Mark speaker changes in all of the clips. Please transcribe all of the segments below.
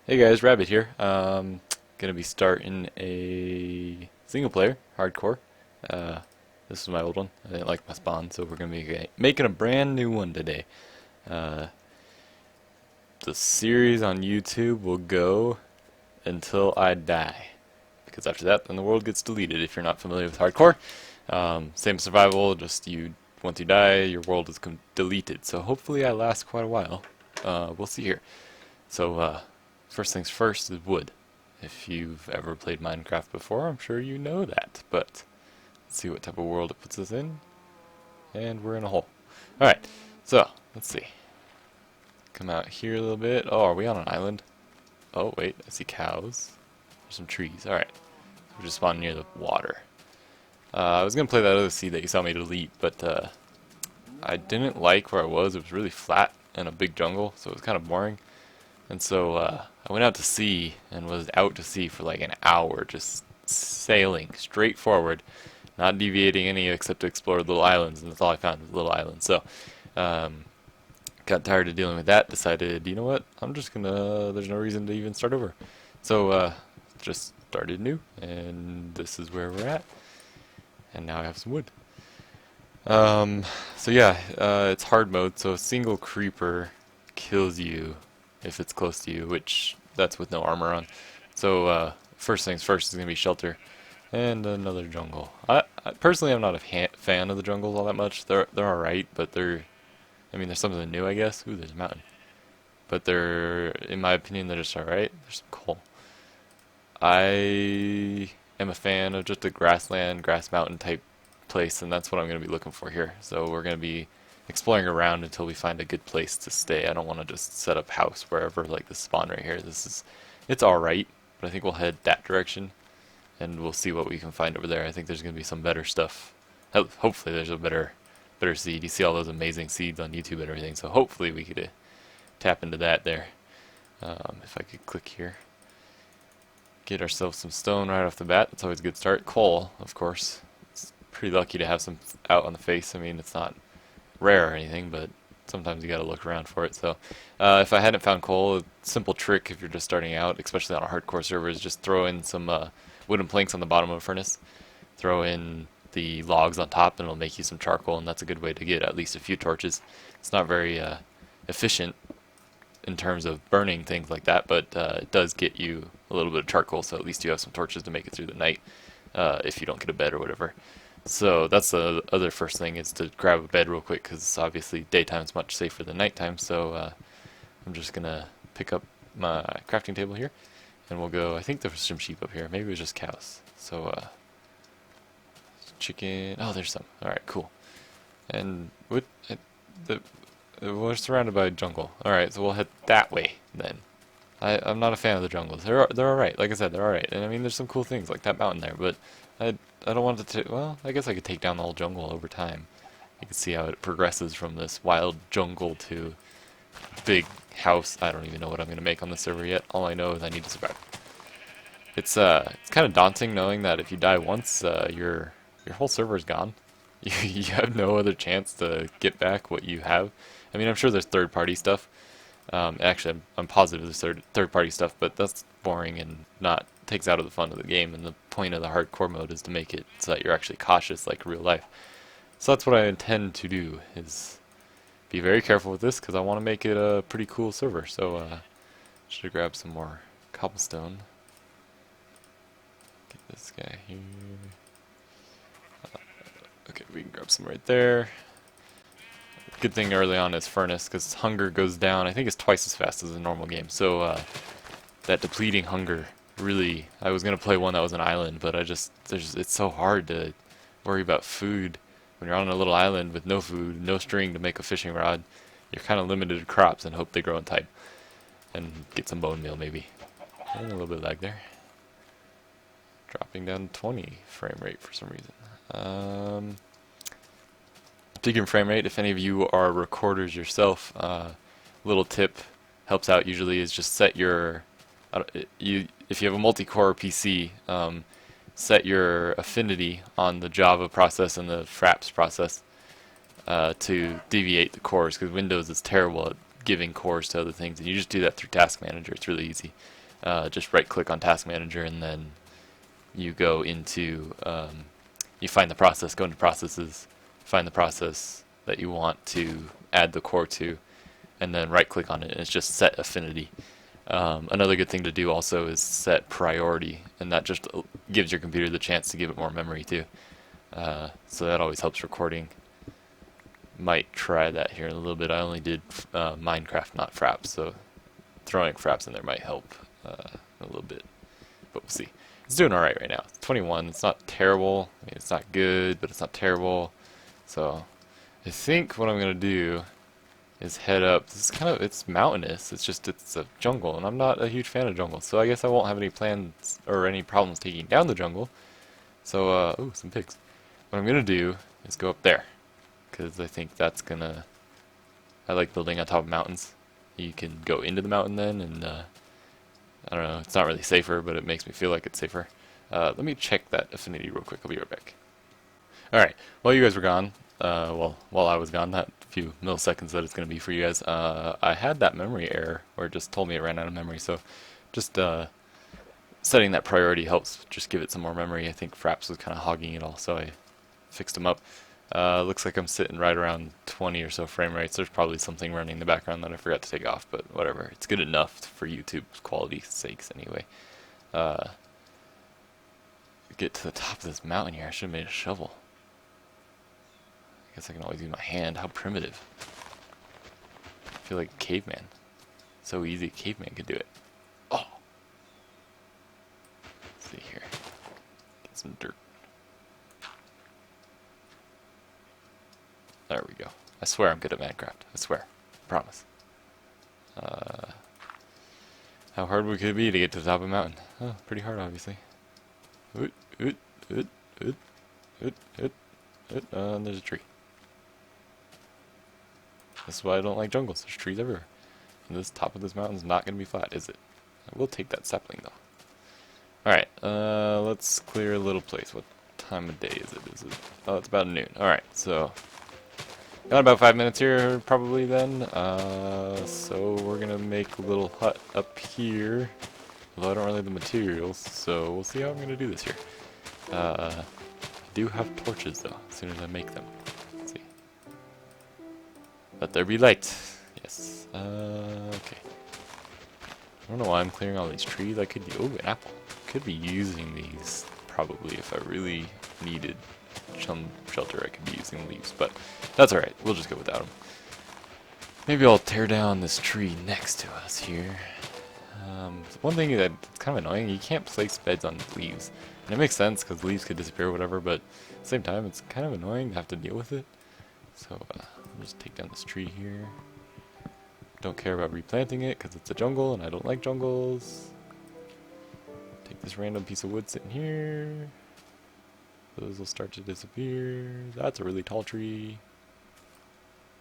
Speaker 1: Hey guys, Rabid here. Gonna be starting a single player hardcore. Uh, this is my old one. I didn't like my spawn, so we're gonna be making a brand new one today. Uh, the series on YouTube will go until I die, because after that, then the world gets deleted. If you're not familiar with hardcore, same survival. Just once you die, your world is deleted. So hopefully, I last quite a while. We'll see here. So, first things first is wood. If you've ever played Minecraft before, I'm sure you know that. But let's see what type of world it puts us in. And we're in a hole. Alright, so let's see. Come out here a little bit. Oh, are we on an island? Oh, wait, I see cows. There's some trees. Alright, we're just spawning near the water. I was going to play that other seed that you saw me delete, but I didn't like where I was. It was really flat and a big jungle, so it was kind of boring. And so I went out to sea and was out to sea for like an hour, just sailing straight forward, not deviating any except to explore little islands, and that's all I found was little islands. So got tired of dealing with that, decided, you know what, there's no reason to even start over. So just started new, and this is where we're at. And now I have some wood. So yeah, it's hard mode, so a single creeper kills you if it's close to you, which that's with no armor on. So first things first is going to be shelter and another jungle. I personally I'm not a fan of the jungles all that much. They're alright, but they're something new, I guess. Ooh, there's a mountain. But in my opinion, they're just alright. There's some coal. I am a fan of just a grassland, grass mountain type place, and that's what I'm going to be looking for here. So we're going to be exploring around until we find a good place to stay. I don't want to just set up house wherever, like the spawn right here. It's alright, but I think we'll head that direction, and we'll see what we can find over there. I think there's going to be some better stuff. Hopefully there's a better seed. You see all those amazing seeds on YouTube and everything, so hopefully we could tap into that there. If I could click here. Get ourselves some stone right off the bat. That's always a good start. Coal, of course. It's pretty lucky to have some out on the face. I mean, it's not rare or anything, but sometimes you gotta look around for it. So if I hadn't found coal, a simple trick if you're just starting out, especially on a hardcore server, is just throw in some wooden planks on the bottom of a furnace, throw in the logs on top, and it'll make you some charcoal, and that's a good way to get at least a few torches. It's not very efficient in terms of burning things like that, but it does get you a little bit of charcoal, so at least you have some torches to make it through the night if you don't get a bed or whatever. So that's the other first thing, is to grab a bed real quick, because obviously daytime is much safer than nighttime. So I'm just gonna pick up my crafting table here, and we'll go. I think there was some sheep up here. Maybe it was just cows. So chicken. Oh, there's some. All right, cool. And we're surrounded by jungle. All right, so we'll head that way then. I'm not a fan of the jungles. They're all right. Like I said, they're all right. And I mean, there's some cool things like that mountain there, but I don't want to. Well, I guess I could take down the whole jungle over time. You can see how it progresses from this wild jungle to big house. I don't even know what I'm gonna make on the server yet. All I know is I need to survive. It's kind of daunting knowing that if you die once, your whole server is gone. You have no other chance to get back what you have. I mean, I'm sure there's third-party stuff. Actually, I'm positive there's third-party stuff, but that's boring and takes out of the fun of the game. And the point of the hardcore mode is to make it so that you're actually cautious, like real life. So that's what I intend to do, is be very careful with this, because I want to make it a pretty cool server. So should grab some more cobblestone. Get this guy here. Okay, we can grab some right there. Good thing early on is furnace, because hunger goes down. I think it's twice as fast as a normal game. So that depleting hunger, really, I was gonna play one that was an island, but it's so hard to worry about food when you're on a little island with no food, no string to make a fishing rod. You're kind of limited to crops and hope they grow in time, and get some bone meal maybe. A little bit of lag there. Dropping down to 20 frame rate for some reason. Speaking of frame rate, if any of you are recorders yourself, little tip helps out usually is just set your if you have a multi-core PC, set your affinity on the Java process and the Fraps process to deviate the cores, because Windows is terrible at giving cores to other things, and you just do that through Task Manager. It's really easy. Just right click on Task Manager, and then you go into, you find the process, go into processes, find the process that you want to add the core to, and then right click on it, and it's just set affinity. Another good thing to do also is set priority, and that just gives your computer the chance to give it more memory too. So that always helps recording. Might try that here in a little bit. I only did Minecraft, not Fraps, so throwing Fraps in there might help a little bit. But we'll see. It's doing alright right now. It's 21. It's not terrible. I mean, it's not good, but it's not terrible. So I think what I'm going to do is head up. This is it's mountainous. It's a jungle, and I'm not a huge fan of jungle. So I guess I won't have any plans or any problems taking down the jungle. So, ooh, some pigs. What I'm going to do is go up there, because I think that's going to... I like building on top of mountains. You can go into the mountain then, and I don't know, it's not really safer, but it makes me feel like it's safer. Let me check that affinity real quick. I'll be right back. Alright, while you guys were gone, well, while I was gone, that few milliseconds that it's going to be for you guys, I had that memory error, where it just told me it ran out of memory, so just setting that priority helps just give it some more memory. I think Fraps was kind of hogging it all, so I fixed them up. Looks like I'm sitting right around 20 or so frame rates. There's probably something running in the background that I forgot to take off, but whatever. It's good enough for YouTube's quality sakes anyway. Get to the top of this mountain here. I should have made a shovel. I guess I can always use my hand. How primitive. I feel like a caveman. So easy, a caveman could do it. Oh! Let's see here. Get some dirt. There we go. I swear I'm good at Minecraft. I swear. I promise. How hard would it be to get to the top of a mountain? Oh, pretty hard, obviously. Oot, oot, oot, oot, oot, oot, oot. And there's a tree. This is why I don't like jungles. There's trees everywhere. And this top of this mountain is not going to be flat, is it? I will take that sapling, though. Alright, let's clear a little place. What time of day is it? Oh, it's about noon. Alright, so... got about 5 minutes here, probably then. So we're gonna make a little hut up here. Although I don't really have the materials, so we'll see how I'm gonna do this here. I do have torches though, as soon as I make them. Let's see. Let there be light. Yes. Okay. I don't know why I'm clearing all these trees. I could oh, an apple. Could be using these probably if I really needed some shelter. I could be using leaves, but that's alright. We'll just go without them. Maybe I'll tear down this tree next to us here. One thing that's kind of annoying, you can't place beds on leaves. And it makes sense because leaves could disappear or whatever, but at the same time it's kind of annoying to have to deal with it. So I'll just take down this tree here. Don't care about replanting it because it's a jungle and I don't like jungles. Take this random piece of wood sitting here. Those will start to disappear. That's a really tall tree.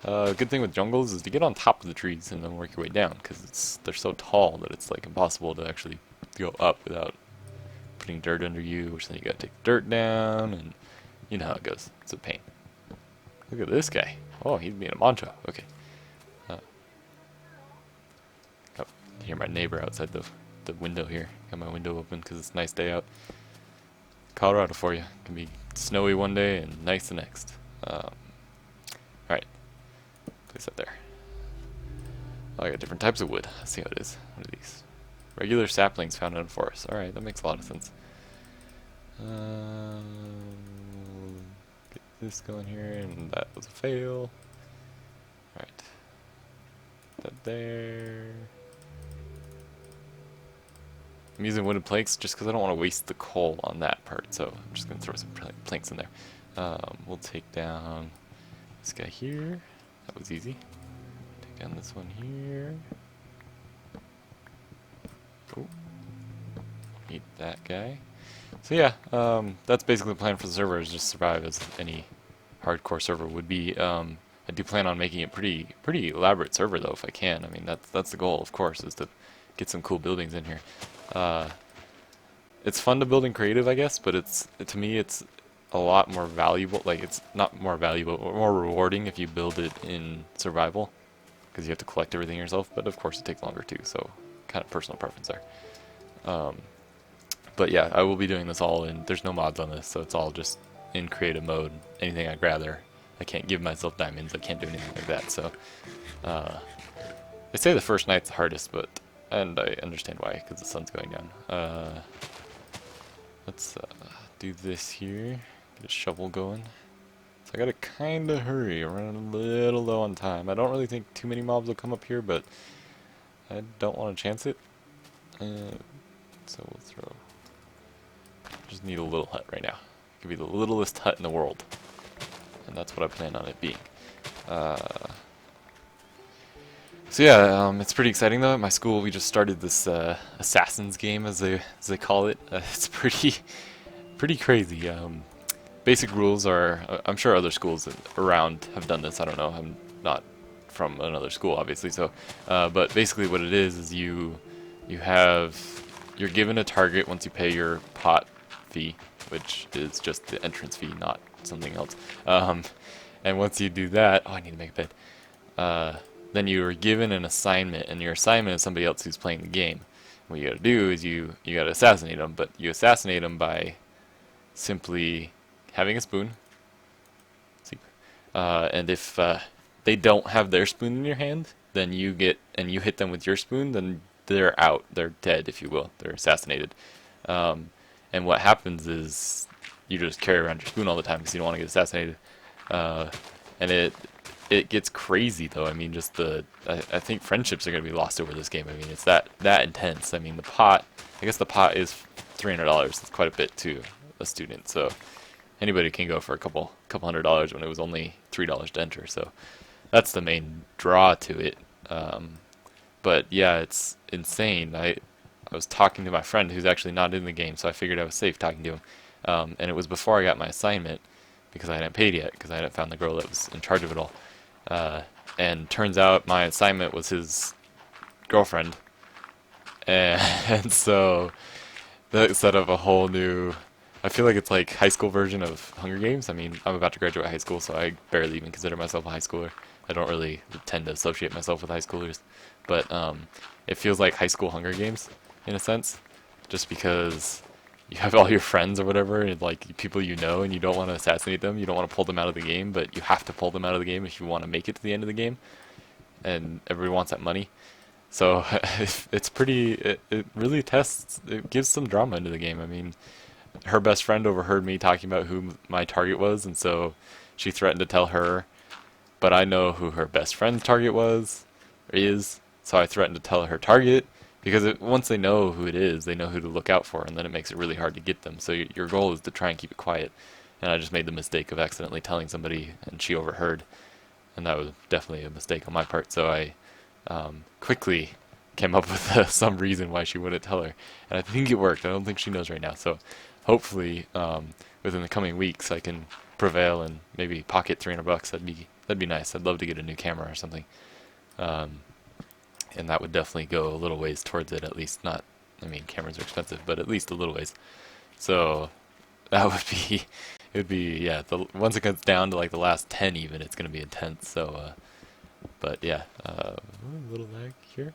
Speaker 1: Good thing with jungles is to get on top of the trees and then work your way down, because they're so tall that it's like impossible to actually go up without putting dirt under you, which then you gotta take the dirt down, and you know how it goes. It's a pain. Look at this guy. Oh, he's being a mantra. Okay. Oh, hear my neighbor outside the window here. Got my window open because it's a nice day out. Colorado for you. Can be snowy one day and nice the next. Alright. Place that there. Oh, I got different types of wood. Let's see how it is. What are these? Regular saplings found in a forest. Alright, that makes a lot of sense. Get this going here, and that was a fail. Alright. That there. I'm using wooden planks just because I don't want to waste the coal on that part, so I'm just going to throw some planks in there. We'll take down this guy here. That was easy. Take down this one here. Oh. Eat that guy. So yeah, that's basically the plan for the server, is just survive as any hardcore server would be. I do plan on making it pretty elaborate server though, if I can. I mean, that's the goal, of course, is to get some cool buildings in here. It's fun to build in creative, I guess, but to me it's a lot more valuable. Like, it's not more valuable, but more rewarding if you build it in survival, because you have to collect everything yourself, but of course it takes longer too, so kind of personal preference there. But yeah, I will be doing this all in, there's no mods on this, so it's all just in creative mode. Anything I gather, I can't give myself diamonds, I can't do anything like that, so they say the first night's the hardest, and I understand why, because the sun's going down. Let's do this here, get a shovel going. So I gotta kinda hurry, we're running a little low on time. I don't really think too many mobs will come up here, but I don't want to chance it. So we'll throw, just need a little hut right now. It could be the littlest hut in the world, and that's what I plan on it being. So yeah, it's pretty exciting though. At my school, we just started this Assassin's game, as they call it. It's pretty crazy. Basic rules are, I'm sure other schools around have done this. I don't know. I'm not from another school, obviously. So, but basically, what it is you're given a target once you pay your pot fee, which is just the entrance fee, not something else. And once you do that, oh, I need to make a bed. Then you are given an assignment, and your assignment is somebody else who's playing the game. What you gotta do is you gotta assassinate them, but you assassinate them by simply having a spoon. And if they don't have their spoon in your hand, then you hit them with your spoon, then they're out. They're dead, if you will. They're assassinated. And what happens is you just carry around your spoon all the time because you don't want to get assassinated. And it gets crazy though. I mean, just I think friendships are going to be lost over this game. I mean, it's that intense. I mean, I guess the pot is $300. It's quite a bit to a student. So anybody can go for a couple $100 when it was only $3 to enter. So that's the main draw to it. But yeah, it's insane. I was talking to my friend who's actually not in the game, so I figured I was safe talking to him. And it was before I got my assignment, because I hadn't paid yet, because I hadn't found the girl that was in charge of it all. And turns out my assignment was his girlfriend. And so that set up a whole new, I feel like it's like high school version of Hunger Games. I mean, I'm about to graduate high school, so I barely even consider myself a high schooler. I don't really tend to associate myself with high schoolers. But it feels like high school Hunger Games, in a sense, just because you have all your friends or whatever, and like people you know, and you don't want to assassinate them, you don't want to pull them out of the game, but you have to pull them out of the game if you want to make it to the end of the game, and everybody wants that money. So it's pretty, it really tests, it gives some drama into the game. I mean, her best friend overheard me talking about who my target was, and so she threatened to tell her, but I know who her best friend's target is, so I threatened to tell her target, because once they know who it is, they know who to look out for, and then it makes it really hard to get them. So your goal is to try and keep it quiet. And I just made the mistake of accidentally telling somebody, and she overheard, and that was definitely a mistake on my part. So I quickly came up with some reason why she wouldn't tell her, and I think it worked. I don't think she knows right now. So hopefully, within the coming weeks, I can prevail and maybe pocket $300. That'd be nice. I'd love to get a new camera or something. And that would definitely go a little ways towards it, at least. Not, I mean, cameras are expensive, but at least a little ways. So that would be, it would be, yeah, once it gets down to like the last 10 even, it's going to be intense. So, but yeah, a little lag here.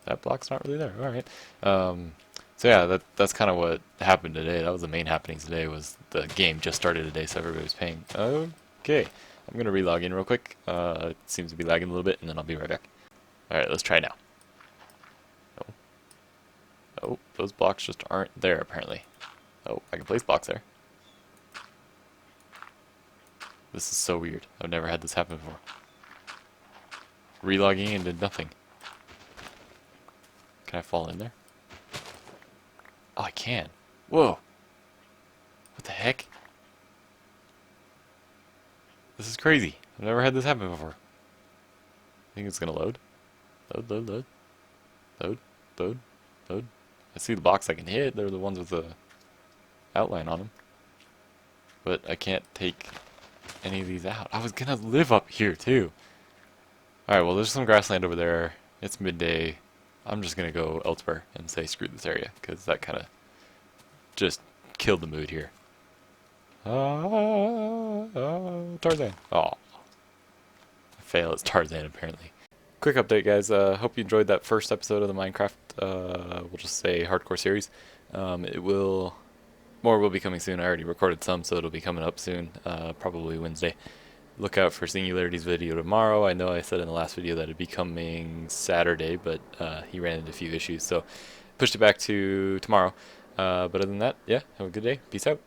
Speaker 1: That block's not really there. All right. So yeah, that's kind of what happened today. That was the main happenings today, was the game just started today, so everybody was paying. Okay, I'm going to re-log in real quick. It seems to be lagging a little bit, and then I'll be right back. Alright, let's try now. Oh, those blocks just aren't there, apparently. Oh, I can place blocks there. This is so weird. I've never had this happen before. Relogging and did nothing. Can I fall in there? Oh, I can. Whoa! What the heck? This is crazy. I've never had this happen before. I think it's gonna load. Load. I see the blocks I can hit. They're the ones with the outline on them. But I can't take any of these out. I was gonna live up here too. Alright, well there's some grassland over there. It's midday. I'm just gonna go elsewhere and say screw this area, because that kind of just killed the mood here. Tarzan. Oh. I fail as Tarzan apparently. Quick update, guys. Hope you enjoyed that first episode of the Minecraft. We'll just say hardcore series. More will be coming soon. I already recorded some, so it'll be coming up soon. Probably Wednesday. Look out for Singularity's video tomorrow. I know I said in the last video that it'd be coming Saturday, but he ran into a few issues, so pushed it back to tomorrow. But other than that, yeah, have a good day. Peace out.